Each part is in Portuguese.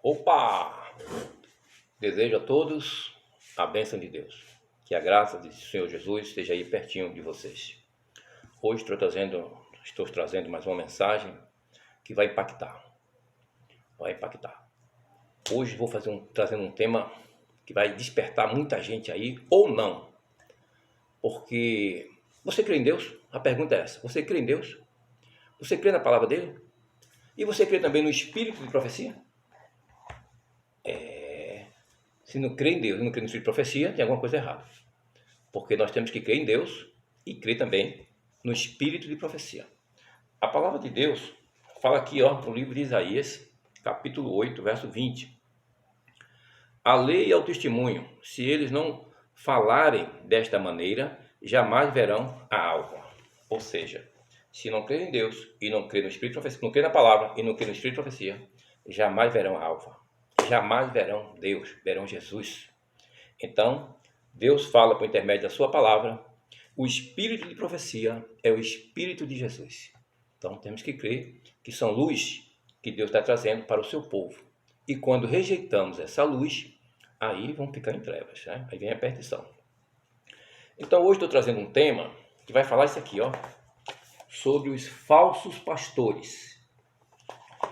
Opa! Desejo a todos a bênção de Deus. Que a graça do Senhor Jesus esteja aí pertinho de vocês. Hoje estou trazendo mais uma mensagem que vai impactar. Hoje vou trazendo um tema que vai despertar muita gente aí, ou não. Porque você crê em Deus? A pergunta é essa. Você crê em Deus? Você crê na palavra dele? E você crê também no espírito de profecia? Se não crê em Deus e não crê no espírito de profecia, tem alguma coisa errada. Porque nós temos que crer em Deus e crer também no espírito de profecia. A palavra de Deus fala aqui, no livro de Isaías, capítulo 8, verso 20. A lei e ao testemunho, se eles não falarem desta maneira, jamais verão a alva. Ou seja, se não crê em Deus e não crê no espírito de profecia, não crê na palavra e não crê no espírito de profecia, jamais verão a alva. Jamais verão Deus, verão Jesus. Então, Deus fala por intermédio da sua palavra. O espírito de profecia é o espírito de Jesus. Então, temos que crer que são luz que Deus está trazendo para o seu povo. E quando rejeitamos essa luz, aí vão ficar em trevas, né? Aí vem a perdição. Então, hoje estou trazendo um tema que vai falar isso aqui, sobre os falsos pastores.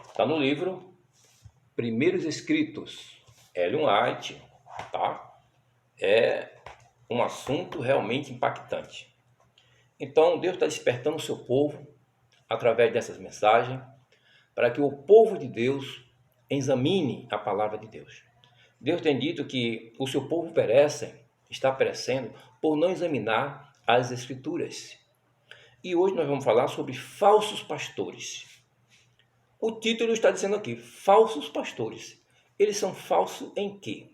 Está no livro Primeiros Escritos, Ellen White, tá? É um assunto realmente impactante. Então, Deus está despertando o seu povo através dessas mensagens para que o povo de Deus examine a palavra de Deus. Deus tem dito que o seu povo está perecendo por não examinar as Escrituras. E hoje nós vamos falar sobre falsos pastores. O título está dizendo aqui, falsos pastores. Eles são falsos em quê?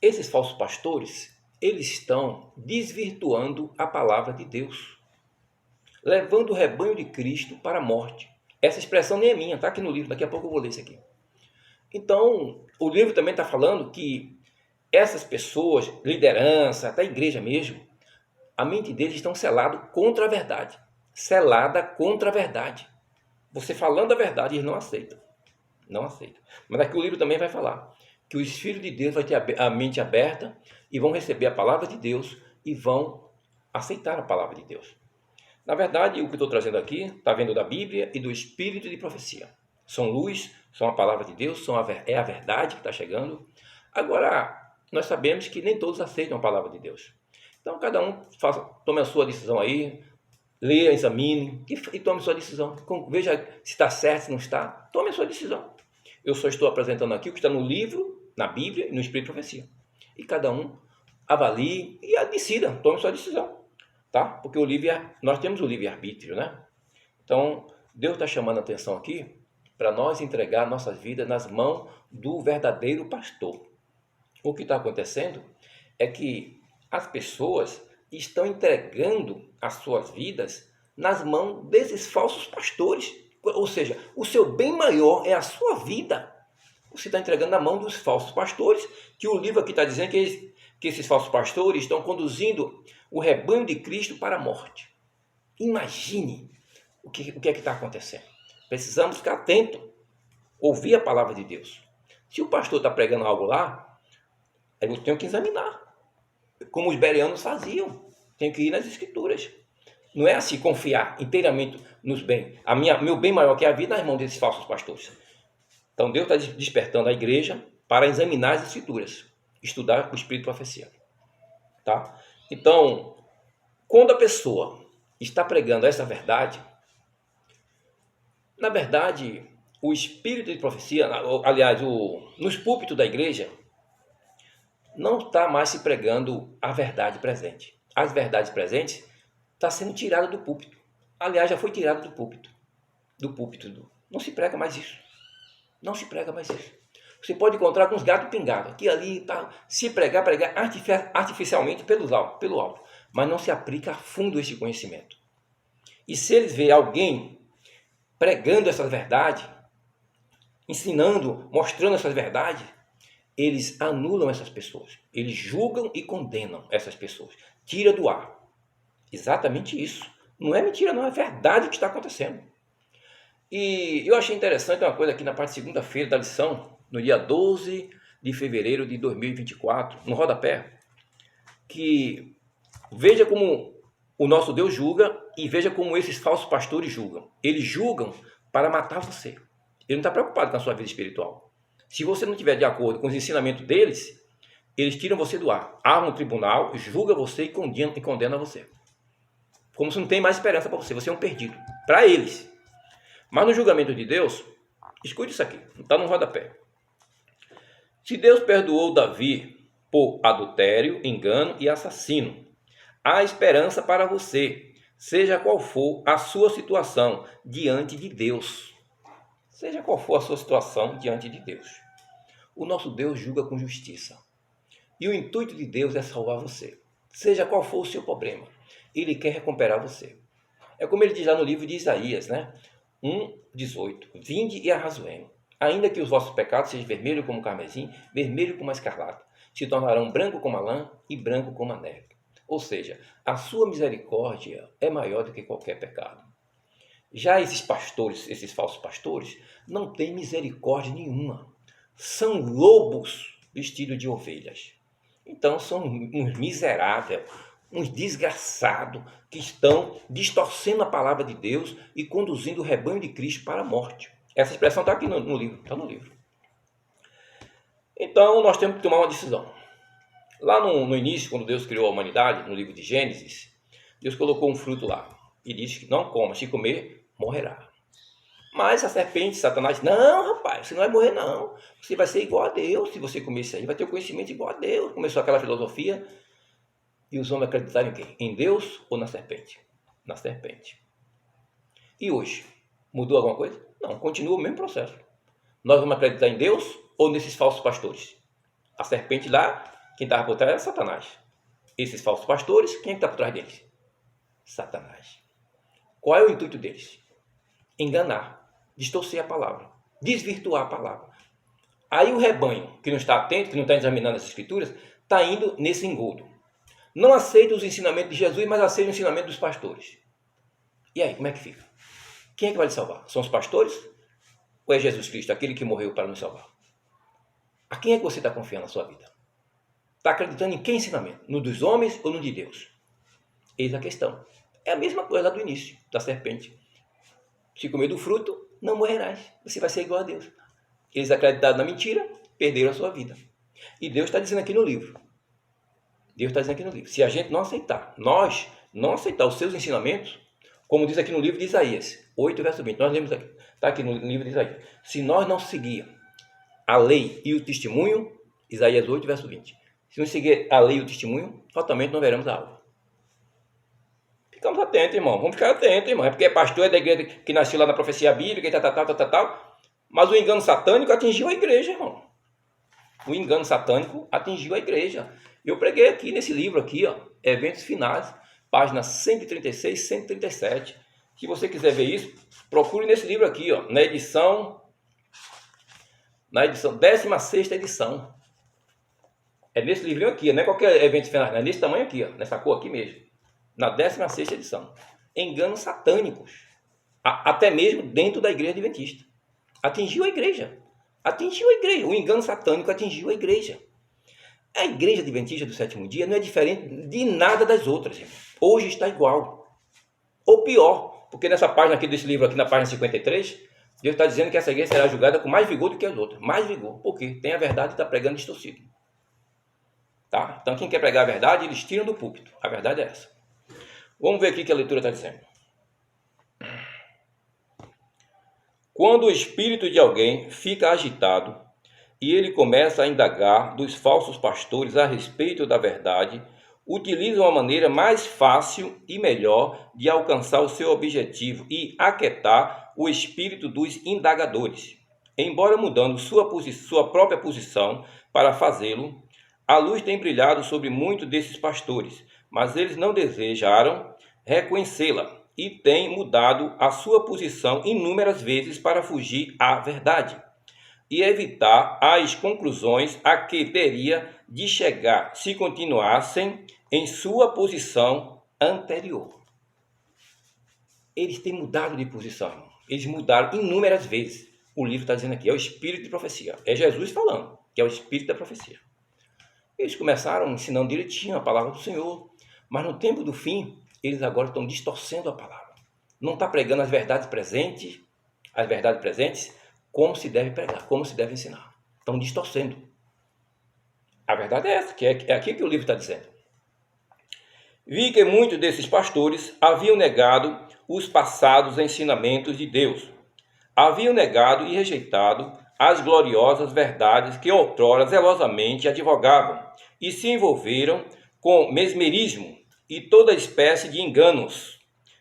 Esses falsos pastores, eles estão desvirtuando a palavra de Deus, levando o rebanho de Cristo para a morte. Essa expressão nem é minha, está aqui no livro, daqui a pouco eu vou ler isso aqui. Então, o livro também está falando que essas pessoas, liderança, até a igreja mesmo, a mente deles estão selada contra a verdade. Selada contra a verdade. Você falando a verdade, eles não aceitam. Não aceitam. Mas aqui o livro também vai falar que os filhos de Deus vão ter a mente aberta e vão receber a palavra de Deus e vão aceitar a palavra de Deus. Na verdade, o que eu estou trazendo aqui está vendo da Bíblia e do espírito de profecia. São luz, são a palavra de Deus, é a verdade que está chegando. Agora, nós sabemos que nem todos aceitam a palavra de Deus. Então, cada um tome a sua decisão aí, leia, examine e tome sua decisão. Veja se está certo, se não está. Tome a sua decisão. Eu só estou apresentando aqui o que está no livro, na Bíblia e no Espírito de Profecia. E cada um avalie e decida, tome sua decisão. Tá? Porque nós temos o livre-arbítrio, né? Então, Deus está chamando a atenção aqui para nós entregar nossas vidas nas mãos do verdadeiro pastor. O que está acontecendo é que as pessoas estão entregando as suas vidas nas mãos desses falsos pastores. Ou seja, o seu bem maior é a sua vida. Você está entregando na mão dos falsos pastores, que o livro aqui está dizendo que esses falsos pastores estão conduzindo o rebanho de Cristo para a morte. Imagine o que é que está acontecendo. Precisamos ficar atentos, ouvir a palavra de Deus. Se o pastor está pregando algo lá, eu tenho que examinar. Como os bereanos faziam. Tenho que ir nas Escrituras. Não é assim confiar inteiramente nos bens. Meu bem maior que a vida nas mãos desses falsos pastores. Então Deus está despertando a igreja para examinar as Escrituras. Estudar o Espírito de Profecia. Tá? Então, quando a pessoa está pregando essa verdade, na verdade, o Espírito de Profecia, aliás, nos púlpitos da igreja, não está mais se pregando a verdade presente. As verdades presentes estão sendo tiradas do púlpito. Aliás, já foi tirado do púlpito. Não se prega mais isso. Não se prega mais isso. Você pode encontrar com uns gatos pingados. Aqui ali, tá. Se pregar artificialmente pelo alto. Mas não se aplica a fundo esse conhecimento. E se eles verem alguém pregando essa verdade, ensinando, mostrando essas verdades, eles anulam essas pessoas. Eles julgam e condenam essas pessoas. Tira do ar. Exatamente isso. Não é mentira, não. É verdade que está acontecendo. E eu achei interessante uma coisa aqui na parte de segunda-feira da lição, no dia 12 de fevereiro de 2024, no rodapé, que veja como o nosso Deus julga e veja como esses falsos pastores julgam. Eles julgam para matar você. Ele não está preocupado com a sua vida espiritual. Se você não estiver de acordo com os ensinamentos deles, eles tiram você do ar, armam um tribunal, julga você e condena você. Como se não tem mais esperança para você. Você é um perdido. Para eles. Mas no julgamento de Deus, escute isso aqui. Está no rodapé. Se Deus perdoou Davi por adultério, engano e assassino, há esperança para você, seja qual for a sua situação diante de Deus. Seja qual for a sua situação diante de Deus. O nosso Deus julga com justiça. E o intuito de Deus é salvar você. Seja qual for o seu problema, Ele quer recuperar você. É como ele diz lá no livro de Isaías, né? 1:18. Vinde e arrazoemos. Ainda que os vossos pecados sejam vermelhos como o carmesim, vermelho como a escarlata, se tornarão branco como a lã e branco como a neve. Ou seja, a sua misericórdia é maior do que qualquer pecado. Já esses pastores, esses falsos pastores, não têm misericórdia nenhuma. São lobos vestidos de ovelhas. Então são uns miseráveis, uns desgraçados que estão distorcendo a palavra de Deus e conduzindo o rebanho de Cristo para a morte. Essa expressão está aqui no livro, está no livro. Então nós temos que tomar uma decisão. Lá no início, quando Deus criou a humanidade, no livro de Gênesis, Deus colocou um fruto lá e disse que não coma, se comer, morrerá. Mas a serpente, Satanás, não, rapaz, você não vai morrer não. Você vai ser igual a Deus se você comer isso aí, vai ter o conhecimento igual a Deus. Começou aquela filosofia e os homens acreditaram em quem? Em Deus ou na serpente? Na serpente. E hoje? Mudou alguma coisa? Não, continua o mesmo processo. Nós vamos acreditar em Deus ou nesses falsos pastores? A serpente lá, quem estava por trás era Satanás. Esses falsos pastores, quem está por trás deles? Satanás. Qual é o intuito deles? Enganar, distorcer a palavra, desvirtuar a palavra. Aí o rebanho, que não está atento, que não está examinando as escrituras, está indo nesse engodo. Não aceita os ensinamentos de Jesus, mas aceita o ensinamento dos pastores. E aí, como é que fica? Quem é que vai lhe salvar? São os pastores? Ou é Jesus Cristo, aquele que morreu para nos salvar? A quem é que você está confiando na sua vida? Está acreditando em que ensinamento? No dos homens ou no de Deus? Eis a questão. É a mesma coisa lá do início, da serpente. Se comer do fruto, não morrerás. Você vai ser igual a Deus. Eles acreditaram na mentira, perderam a sua vida. E Deus está dizendo aqui no livro. Deus está dizendo aqui no livro. Se a gente não aceitar, nós não aceitar os seus ensinamentos, como diz aqui no livro de Isaías, 8, verso 20. Nós lemos aqui. Está aqui no livro de Isaías. Se nós não seguir a lei e o testemunho, Isaías 8, verso 20. Se não seguir a lei e o testemunho, totalmente não veremos a alva. Ficamos atentos, irmão. Vamos ficar atentos, irmão. É porque é pastor, é da igreja que nasceu lá na profecia bíblica e tal. Mas o engano satânico atingiu a igreja, irmão. O engano satânico atingiu a igreja. Eu preguei aqui nesse livro aqui, ó, Eventos Finais, páginas 136, 137. Se você quiser ver isso, procure nesse livro aqui, ó, na edição 16ª edição. É nesse livrinho aqui, não é qualquer evento final, é nesse tamanho aqui, ó, nessa cor aqui mesmo. Na 16ª edição. Enganos satânicos. Até mesmo dentro da igreja adventista. Atingiu a igreja. Atingiu a igreja. O engano satânico atingiu a igreja. A igreja adventista do sétimo dia não é diferente de nada das outras, irmão. Hoje está igual. Ou pior, porque nessa página aqui desse livro, aqui na página 53, Deus está dizendo que essa igreja será julgada com mais vigor do que as outras. Mais vigor. Por quê? Tem a verdade e está pregando distorcido. Tá? Então quem quer pregar a verdade, eles tiram do púlpito. A verdade é essa. Vamos ver aqui o que a leitura está dizendo. Quando o espírito de alguém fica agitado e ele começa a indagar dos falsos pastores a respeito da verdade, utiliza uma maneira mais fácil e melhor de alcançar o seu objetivo e aquietar o espírito dos indagadores. Embora mudando sua própria posição para fazê-lo, a luz tem brilhado sobre muitos desses pastores, mas eles não desejaram reconhecê-la e têm mudado a sua posição inúmeras vezes para fugir à verdade e evitar as conclusões a que teria de chegar se continuassem em sua posição anterior. Eles têm mudado de posição, irmão. Eles mudaram inúmeras vezes. O livro está dizendo aqui, é o espírito de profecia. É Jesus falando, que é o espírito da profecia. Eles começaram ensinando direitinho a palavra do Senhor, mas no tempo do fim, eles agora estão distorcendo a palavra. Não está pregando as verdades presentes, como se deve pregar, como se deve ensinar. Estão distorcendo. A verdade é essa, que é aqui que o livro está dizendo. Vi que muitos desses pastores haviam negado os passados ensinamentos de Deus. Haviam negado e rejeitado as gloriosas verdades que outrora zelosamente advogavam e se envolveram com mesmerismo e toda espécie de enganos.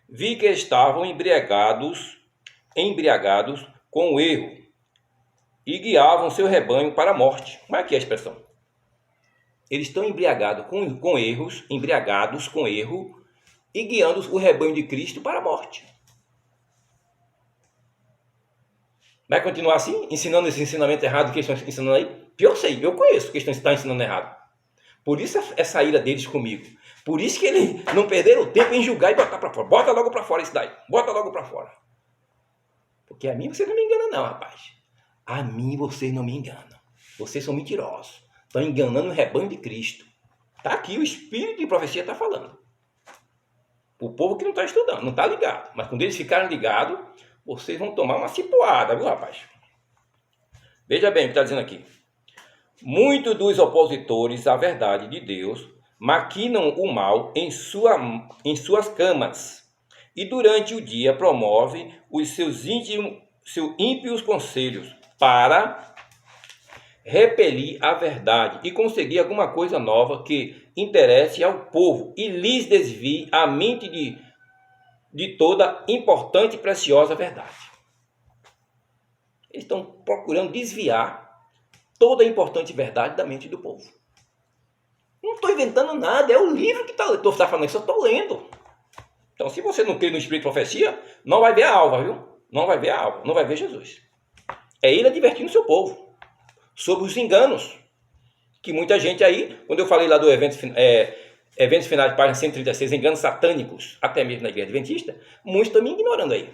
Vi que estavam embriagados com o erro e guiavam seu rebanho para a morte. Como é que é a expressão? Eles estão embriagados com erro e guiando o rebanho de Cristo para a morte. Vai continuar assim, ensinando esse ensinamento errado que eles estão ensinando aí? Pior sei, eu conheço que eles estão ensinando errado. Por isso essa ira deles comigo. Por isso que eles não perderam tempo em julgar e botar para fora. Bota logo para fora isso daí. Bota logo para fora. Porque a mim vocês não me enganam não, rapaz. A mim vocês não me enganam. Vocês são mentirosos. Estão enganando o rebanho de Cristo. Está aqui, o espírito de profecia está falando. O povo que não está estudando, não está ligado. Mas quando eles ficarem ligados, vocês vão tomar uma cipuada, viu, rapaz? Veja bem o que está dizendo aqui. Muitos dos opositores à verdade de Deus maquinam o mal em suas camas e durante o dia promovem os seus ímpios conselhos para repelir a verdade e conseguir alguma coisa nova que interesse ao povo e lhes desvie a mente de toda importante e preciosa verdade. Eles estão procurando desviar toda a importante verdade da mente do povo. Não estou inventando nada, é o livro que está falando isso, eu estou lendo. Então, se você não crê no Espírito de Profecia, não vai ver a alva, viu? Não vai ver a alva, não vai ver Jesus. É ele advertindo o seu povo sobre os enganos. Que muita gente aí, quando eu falei lá do Eventos Finais, página 136, enganos satânicos, até mesmo na igreja adventista, muitos estão me ignorando aí.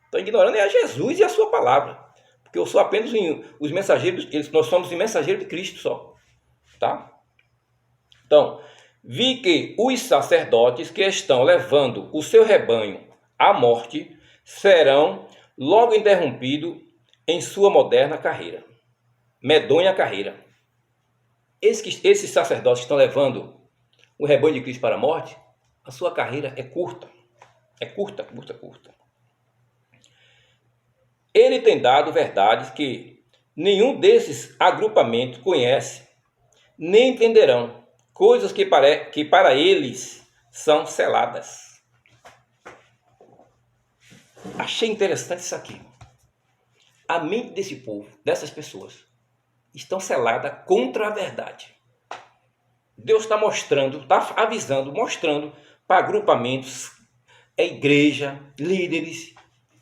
Estão ignorando a Jesus e a sua palavra. Porque eu sou apenas os mensageiros, nós somos os mensageiros de Cristo só. Tá? Então, vi que os sacerdotes que estão levando o seu rebanho à morte serão logo interrompidos em sua moderna carreira. Medonha carreira. Esses sacerdotes que estão levando o rebanho de Cristo para a morte, a sua carreira é curta. É curta. Ele tem dado verdades que nenhum desses agrupamentos conhece, nem entenderão, coisas que para eles são seladas. Achei interessante isso aqui. A mente desse povo, dessas pessoas, estão seladas contra a verdade. Deus está mostrando, está avisando, mostrando para agrupamentos, igreja, líderes,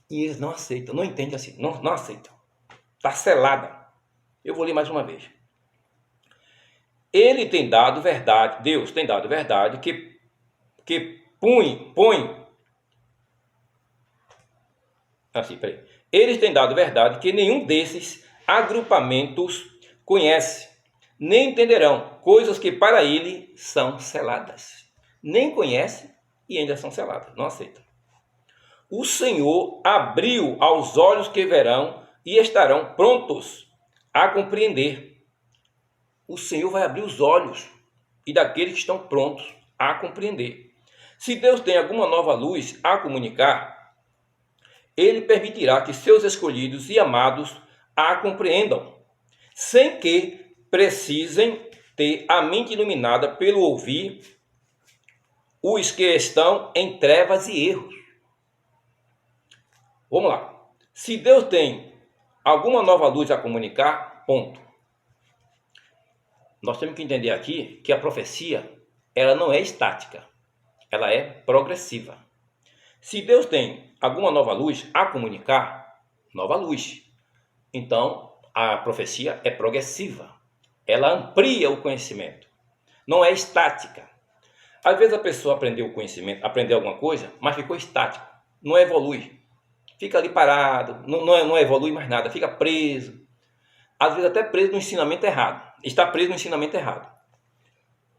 e eles não aceitam, não entendem assim, não aceitam. Está selada. Eu vou ler mais uma vez. Ele tem dado verdade, Deus tem dado verdade que põe assim, peraí. Eles têm dado verdade que nenhum desses agrupamentos conhece, nem entenderão coisas que para ele são seladas. Nem conhece e ainda são seladas, não aceitam. O Senhor abriu aos olhos que verão e estarão prontos a compreender. O Senhor vai abrir os olhos e daqueles que estão prontos a compreender. Se Deus tem alguma nova luz a comunicar, Ele permitirá que seus escolhidos e amados a compreendam, sem que precisem ter a mente iluminada pelo ouvir os que estão em trevas e erros. Vamos lá. Se Deus tem alguma nova luz a comunicar, ponto. Nós temos que entender aqui que a profecia, ela não é estática, ela é progressiva. Se Deus tem alguma nova luz a comunicar, nova luz. Então, a profecia é progressiva. Ela amplia o conhecimento. Não é estática. Às vezes a pessoa aprendeu o conhecimento, aprendeu alguma coisa, mas ficou estático. Não evolui. fica ali parado, não evolui mais nada, fica preso. Às vezes até preso no ensinamento errado. Está preso no ensinamento errado.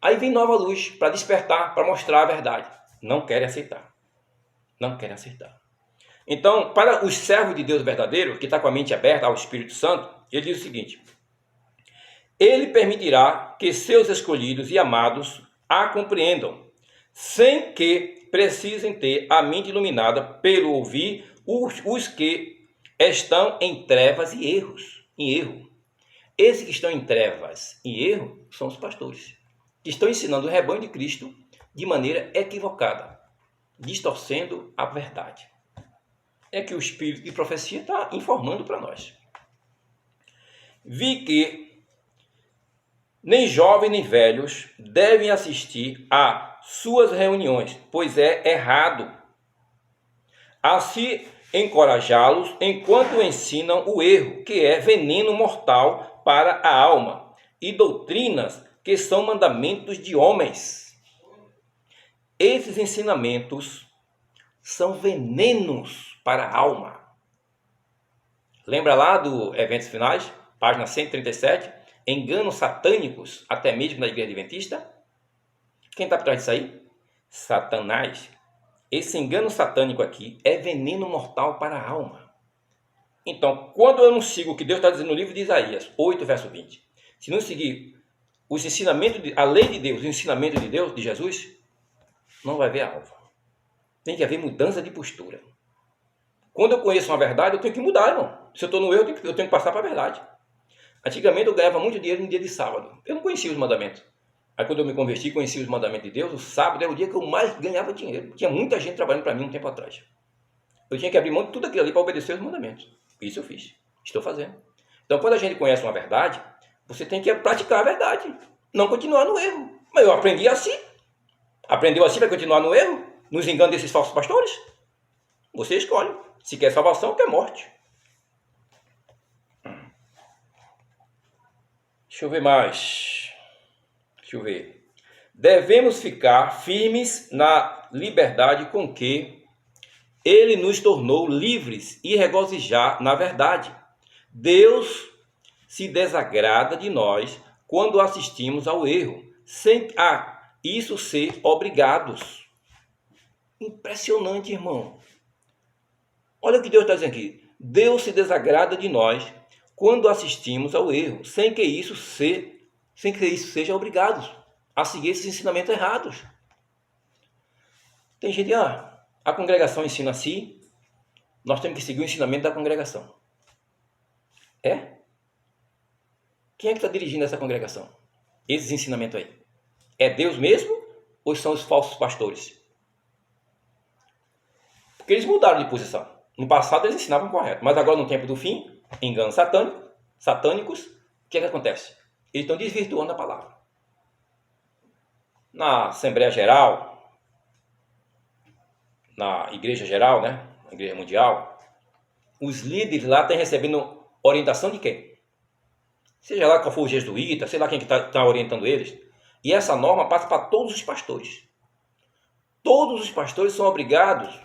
Aí vem nova luz para despertar, para mostrar a verdade. Não querem aceitar. Não querem aceitar. Então, para os servos de Deus verdadeiro, que está com a mente aberta ao Espírito Santo, ele diz o seguinte: ele permitirá que seus escolhidos e amados a compreendam, sem que precisem ter a mente iluminada pelo ouvir os que estão em trevas e em erro. Esses que estão em trevas e erro são os pastores, que estão ensinando o rebanho de Cristo de maneira equivocada, distorcendo a verdade. É que o Espírito de profecia está informando para nós. Vi que nem jovens nem velhos devem assistir a suas reuniões, pois é errado. Assim, encorajá-los enquanto ensinam o erro, que é veneno mortal para a alma, e doutrinas que são mandamentos de homens. Esses ensinamentos são venenos para a alma. Lembra lá do Eventos Finais, página 137? Enganos satânicos, até mesmo na igreja adventista? Quem está por trás disso aí? Satanás. Esse engano satânico aqui é veneno mortal para a alma. Então, quando eu não sigo o que Deus está dizendo no livro de Isaías 8, verso 20, se não seguir os ensinamentos, a lei de Deus, o ensinamento de Deus, de Jesus, não vai haver alvo. Tem que haver mudança de postura. Quando eu conheço uma verdade, eu tenho que mudar, irmão. Se eu estou no erro, eu tenho que passar para a verdade. Antigamente eu ganhava muito dinheiro no dia de sábado. Eu não conhecia os mandamentos. Aí quando eu me converti, conheci os mandamentos de Deus, o sábado era o dia que eu mais ganhava dinheiro. Tinha muita gente trabalhando para mim um tempo atrás. Eu tinha que abrir mão de tudo aquilo ali para obedecer os mandamentos. Isso eu fiz. Estou fazendo. Então quando a gente conhece uma verdade, você tem que praticar a verdade. Não continuar no erro. Mas eu aprendi assim. Aprendeu assim para continuar no erro? Nos enganos desses falsos pastores? Você escolhe. Se quer salvação, quer morte. Deixa eu ver mais. Deixa eu ver. Devemos ficar firmes na liberdade com que Ele nos tornou livres e regozijar na verdade. Deus se desagrada de nós quando assistimos ao erro, sem isso ser obrigados. Impressionante, irmão. Olha o que Deus está dizendo aqui. Deus se desagrada de nós quando assistimos ao erro, sem que isso seja obrigados a seguir esses ensinamentos errados. Tem gente, a congregação ensina assim, nós temos que seguir o ensinamento da congregação. É? Quem é que está dirigindo essa congregação? Esses ensinamentos aí. É Deus mesmo ou são os falsos pastores? Porque eles mudaram de posição. No passado eles ensinavam correto, mas agora no tempo do fim, enganos satânicos, o que é que acontece? Eles estão desvirtuando a palavra. Na Assembleia Geral, na Igreja Geral, né? Na Igreja Mundial, os líderes lá estão recebendo orientação de quem? Seja lá qual for o jesuíta, sei lá quem que está orientando eles. E essa norma passa para todos os pastores. Todos os pastores são obrigados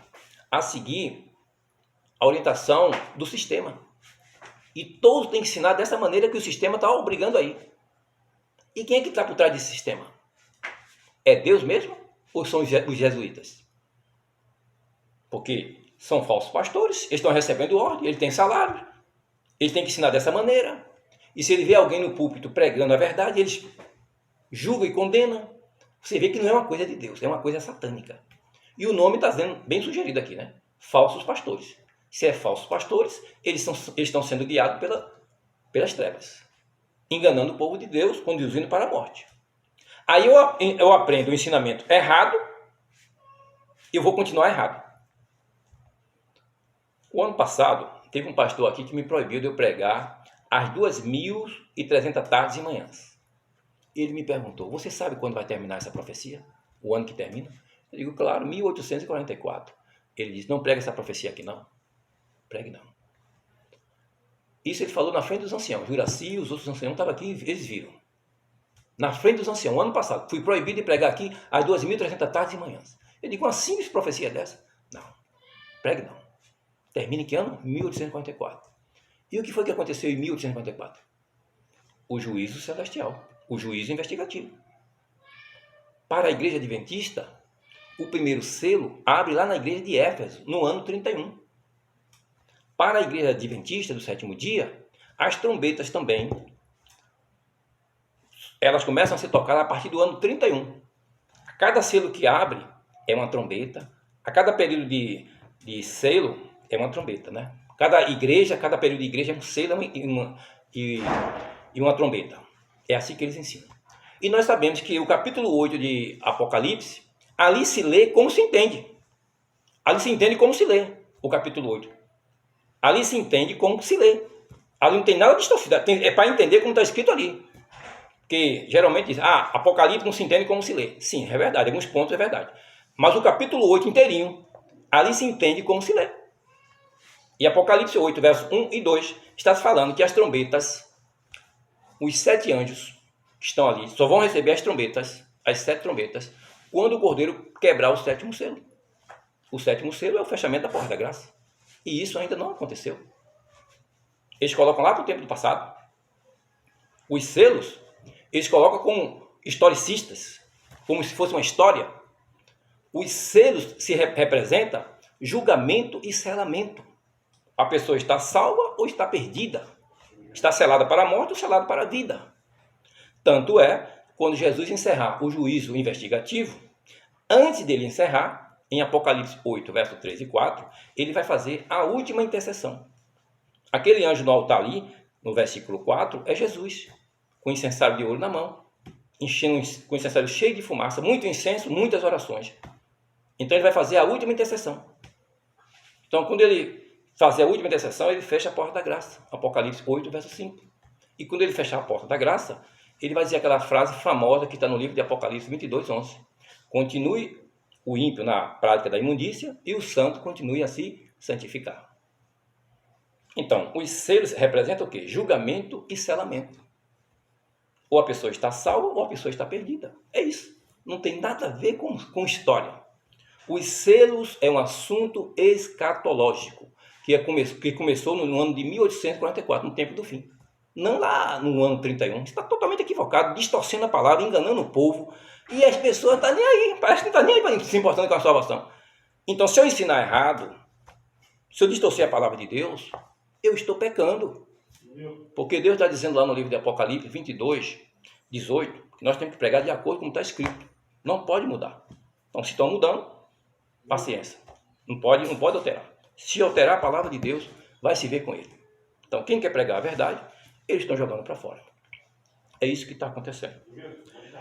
a seguir a orientação do sistema. E todos têm que ensinar dessa maneira que o sistema está obrigando aí. E quem é que está por trás desse sistema? É Deus mesmo ou são os jesuítas? Porque são falsos pastores, eles estão recebendo ordem, eles têm salário, eles têm que ensinar dessa maneira. E se ele vê alguém no púlpito pregando a verdade, eles julgam e condenam. Você vê que não é uma coisa de Deus, é uma coisa satânica. E o nome está sendo bem sugerido aqui, né? Falsos pastores. Se é falsos pastores, eles estão sendo guiados pelas trevas, enganando o povo de Deus, conduzindo para a morte. Aí eu aprendo o ensinamento errado e eu vou continuar errado. O ano passado, teve um pastor aqui que me proibiu de eu pregar às 2.300 tardes e manhãs. Ele me perguntou, você sabe quando vai terminar essa profecia? O ano que termina? Eu digo, claro, 1844. Ele disse, não prega essa profecia aqui não. Pregue não. Isso ele falou na frente dos anciãos. Juraci e os outros anciãos estavam aqui, eles viram. Na frente dos anciãos, ano passado. Fui proibido de pregar aqui às 2.300 tardes e manhãs. Eu digo, uma simples profecia dessa? Não. Pregue não. Termina em que ano? 1844. E o que foi que aconteceu em 1844? O juízo celestial, o juízo investigativo. Para a igreja adventista, o primeiro selo abre lá na igreja de Éfeso, no ano 31. Para a igreja adventista do sétimo dia, as trombetas também, elas começam a ser tocadas a partir do ano 31. A cada selo que abre é uma trombeta, a cada período de selo é uma trombeta, né? Cada igreja, cada período de igreja é um selo e uma trombeta. É assim que eles ensinam. E nós sabemos que o capítulo 8 de Apocalipse, ali se lê como se entende. Ali se entende como se lê o capítulo 8. Ali se entende como se lê. Ali não tem nada distorcido. É para entender como está escrito ali. Porque geralmente diz, Apocalipse não se entende como se lê. Sim, é verdade. Em alguns pontos é verdade. Mas o capítulo 8 inteirinho, ali se entende como se lê. E Apocalipse 8, versos 1 e 2, está falando que as trombetas, os 7 anjos que estão ali, só vão receber as trombetas, as 7 trombetas, quando o Cordeiro quebrar o 7º selo. O 7º selo é o fechamento da porta da graça. E isso ainda não aconteceu. Eles colocam lá para o tempo do passado. Os selos, eles colocam como historicistas, como se fosse uma história. Os selos se representam julgamento e selamento. A pessoa está salva ou está perdida. Está selada para a morte ou selada para a vida. Tanto é, quando Jesus encerrar o juízo investigativo, antes dele encerrar, em Apocalipse 8, verso 3 e 4, ele vai fazer a última intercessão. Aquele anjo no altar ali, no versículo 4, é Jesus, com incensário de ouro na mão, com incensário cheio de fumaça, muito incenso, muitas orações. Então ele vai fazer a última intercessão. Então quando ele fazer a última intercessão, ele fecha a porta da graça. Apocalipse 8, verso 5. E quando ele fechar a porta da graça, ele vai dizer aquela frase famosa que está no livro de Apocalipse 22, 11. Continue o ímpio na prática da imundícia e o santo continue a se santificar. Então, os selos representam o quê? Julgamento e selamento. Ou a pessoa está salva ou a pessoa está perdida. É isso. Não tem nada a ver com história. Os selos é um assunto escatológico, que começou no ano de 1844, no tempo do fim. Não lá no ano 31. Está totalmente equivocado, distorcendo a palavra, enganando o povo. E as pessoas não estão nem aí. Parece que não estão nem aí se importando com a salvação. Então, se eu ensinar errado, se eu distorcer a palavra de Deus, eu estou pecando. Porque Deus está dizendo lá no livro de Apocalipse 22, 18, que nós temos que pregar de acordo com como está escrito. Não pode mudar. Então, se estão mudando, paciência. Não pode alterar. Se alterar a palavra de Deus, vai se ver com ele. Então, quem quer pregar a verdade, eles estão jogando para fora. É isso que está acontecendo.